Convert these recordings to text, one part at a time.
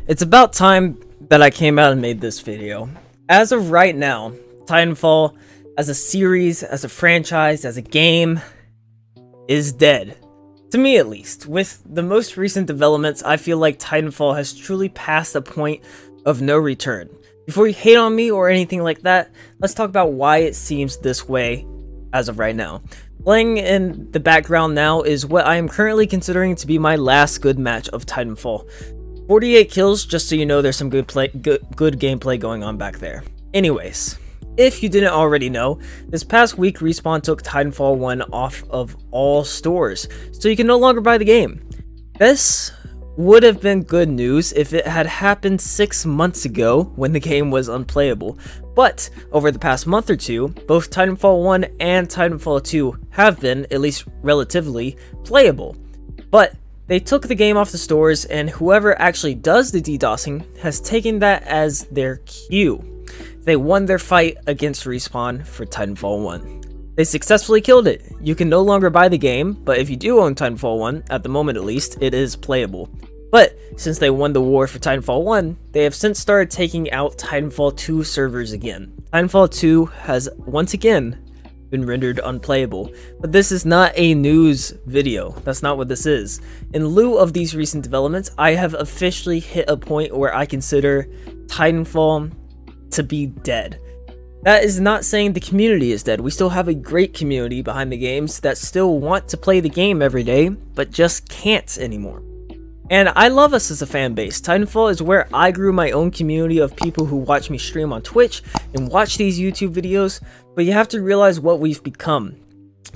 It's about time that I came out and made this video. As of right now, Titanfall, as a series, as a franchise, as a game, is dead. To me at least. With the most recent developments, I feel like Titanfall has truly passed a point of no return. Before you hate on me or anything like that, let's talk about why it seems this way as of right now. Playing in the background now is what I am currently considering to be my last good match of Titanfall. 48 kills, just so you know there's some good gameplay going on back there. Anyways, if you didn't already know, this past week Respawn took Titanfall 1 off of all stores, so you can no longer buy the game. This would have been good news if it had happened 6 months ago when the game was unplayable, but over the past month or two, both Titanfall 1 and Titanfall 2 have been, at least relatively, playable. But they took the game off the stores, and whoever actually does the DDoSing has taken that as their cue. They won their fight against Respawn for Titanfall 1. They successfully killed it. You can no longer buy the game, but if you do own Titanfall 1, at the moment at least, it is playable. But since they won the war for Titanfall 1, they have since started taking out Titanfall 2 servers again. Titanfall 2 has once again been rendered unplayable, but this is not a news video. That's not what this is. In lieu of these recent developments, I have officially hit a point where I consider Titanfall to be dead. That is not saying the community is dead. We still have a great community behind the games that still want to play the game every day, but just can't anymore. And I love us as a fan base. Titanfall is where I grew my own community of people who watch me stream on Twitch and watch these YouTube videos, but you have to realize what we've become.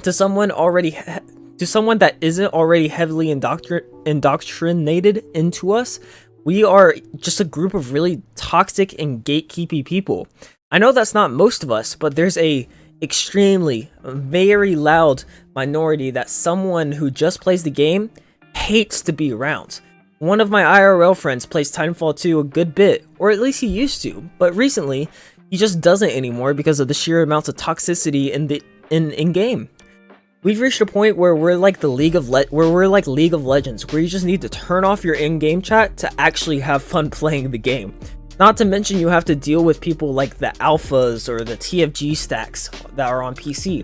To someone that isn't already heavily indoctrinated into us, we are just a group of really toxic and gatekeepy people. I know that's not most of us, but there's a extremely, very loud minority that someone who just plays the game hates to be around. One of my IRL friends plays Titanfall 2 a good bit, or at least he used to, but recently he just doesn't anymore because of the sheer amounts of toxicity in game. We've reached a point where we're like League of Legends, where you just need to turn off your in-game chat to actually have fun playing the game. Not to mention you have to deal with people like the alphas or the TFG stacks that are on PC.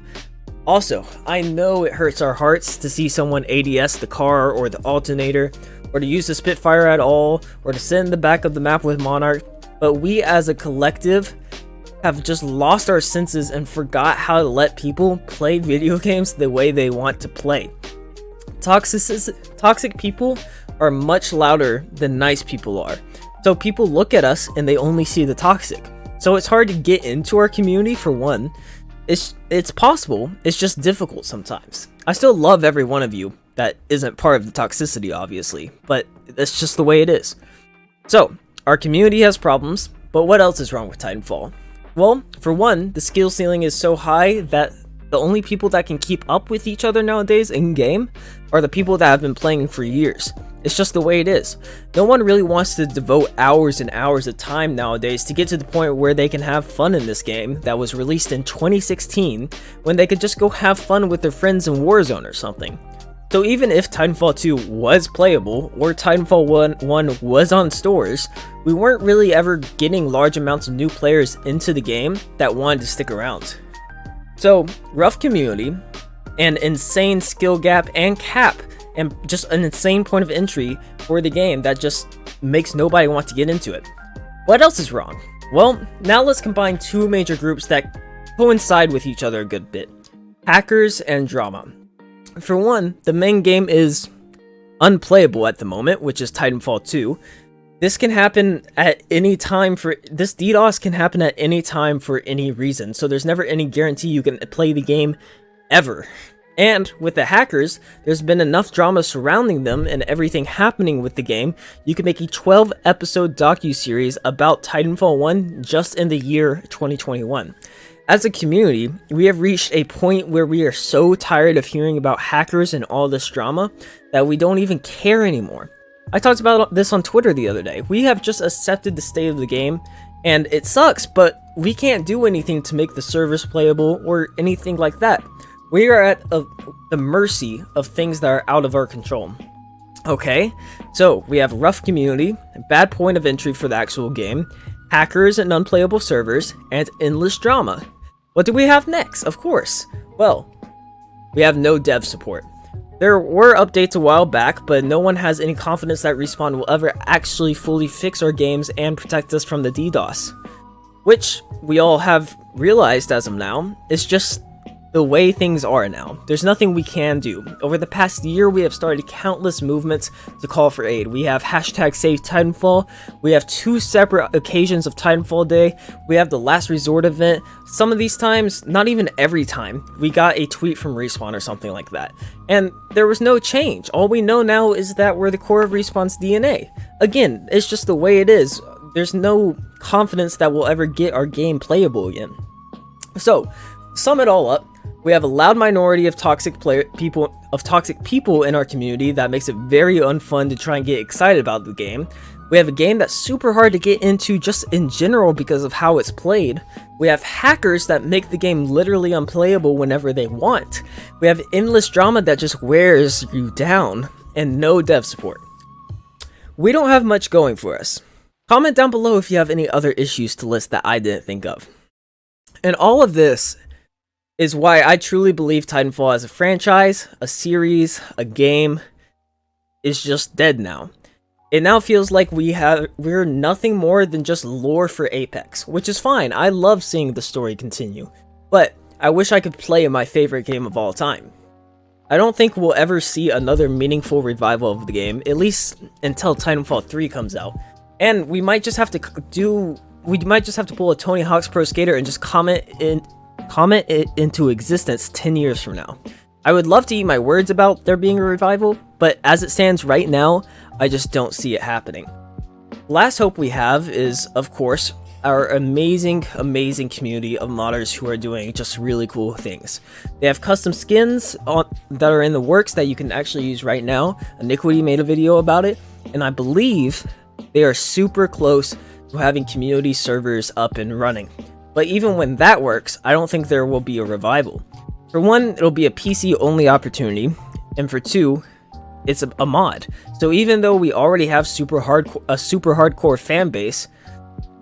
Also, I know it hurts our hearts to see someone ADS the car or the alternator, or to use the Spitfire at all, or to sit in the back of the map with Monarch, but we as a collective have just lost our senses and forgot how to let people play video games the way they want to play. Toxic people are much louder than nice people are, so people look at us and they only see the toxic. So it's hard to get into our community for one. It's possible, it's just difficult sometimes. I still love every one of you that isn't part of the toxicity, obviously, but that's just the way it is. So, our community has problems, but what else is wrong with Titanfall? Well, for one, the skill ceiling is so high that the only people that can keep up with each other nowadays in-game are the people that have been playing for years. It's just the way it is. No one really wants to devote hours and hours of time nowadays to get to the point where they can have fun in this game that was released in 2016, when they could just go have fun with their friends in Warzone or something. So even if Titanfall 2 was playable, or Titanfall 1 was on stores, we weren't really ever getting large amounts of new players into the game that wanted to stick around. So, rough community, an insane skill gap and cap, and just an insane point of entry for the game that just makes nobody want to get into it. What else is wrong? Well, now let's combine two major groups that coincide with each other a good bit: hackers and drama. For one, the main game is unplayable at the moment, which is Titanfall 2. This can happen at any time this DDoS can happen at any time for any reason, so there's never any guarantee you can play the game ever. And with the hackers, there's been enough drama surrounding them and everything happening with the game, you can make a 12-episode docu-series about Titanfall 1 just in the year 2021. As a community, we have reached a point where we are so tired of hearing about hackers and all this drama that we don't even care anymore. I talked about this on Twitter the other day. We have just accepted the state of the game, and it sucks, but we can't do anything to make the servers playable or anything like that. We are at the mercy of things that are out of our control. Okay, so we have rough community, bad point of entry for the actual game, hackers and unplayable servers, and endless drama. What do we have next? Of course. Well, we have no dev support. There were updates a while back, but no one has any confidence that Respawn will ever actually fully fix our games and protect us from the DDoS. Which we all have realized as of now, is just the way things are now. There's nothing we can do. Over the past year, we have started countless movements to call for aid. We have hashtag Save Titanfall, we have 2 separate occasions of Titanfall Day, we have the Last Resort event. Some of these times, not even every time, we got a tweet from Respawn or something like that. And there was no change. All we know now is that we're the core of Respawn's DNA. Again, it's just the way it is. There's no confidence that we'll ever get our game playable again. So, sum it all up, we have a loud minority of toxic people in our community that makes it very unfun to try and get excited about the game. We have a game that's super hard to get into just in general because of how it's played. We have hackers that make the game literally unplayable whenever they want. We have endless drama that just wears you down, and no dev support. We don't have much going for us. Comment down below if you have any other issues to list that I didn't think of. And all of this is why I truly believe Titanfall as a franchise, a series, a game, is just dead now. It now feels like we're nothing more than just lore for Apex, which is fine. I love seeing the story continue, but I wish I could play my favorite game of all time. I don't think we'll ever see another meaningful revival of the game, at least until Titanfall 3 comes out. And we might just have to pull a Tony Hawk's Pro Skater and just comment it into existence 10 years from now. I would love to eat my words about there being a revival, but as it stands right now, I just don't see it happening. Last hope we have is, of course, our amazing community of modders who are doing just really cool things. They have custom skins that are in the works that you can actually use right now. Iniquity made a video about it, and I believe they are super close to having community servers up and running. But even when that works, I don't think there will be a revival. For one, it'll be a PC only opportunity, and for two, it's a mod. So even though we already have a super hardcore fan base,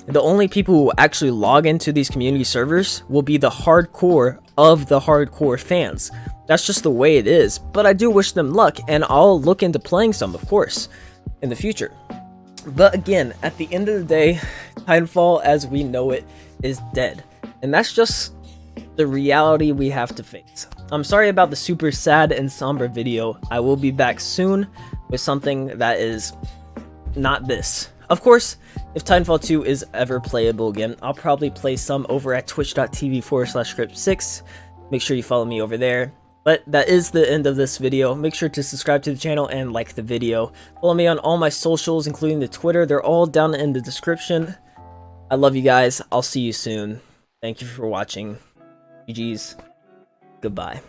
the only people who will actually log into these community servers will be the hardcore of the hardcore fans. That's just the way it is, but I do wish them luck, and I'll look into playing some, of course, in the future. But again, at the end of the day, Titanfall as we know it is dead, and that's just the reality we have to face. I'm sorry about the super sad and somber video. I will be back soon with something that is not this. Of course, if Titanfall 2 is ever playable again, I'll probably play some over at twitch.tv/script6. Make sure you follow me over there. But that is the end of this video. Make sure to subscribe to the channel and like the video. Follow me on all my socials, including the Twitter. They're all down in the description. I love you guys. I'll see you soon. Thank you for watching. GG's. Goodbye.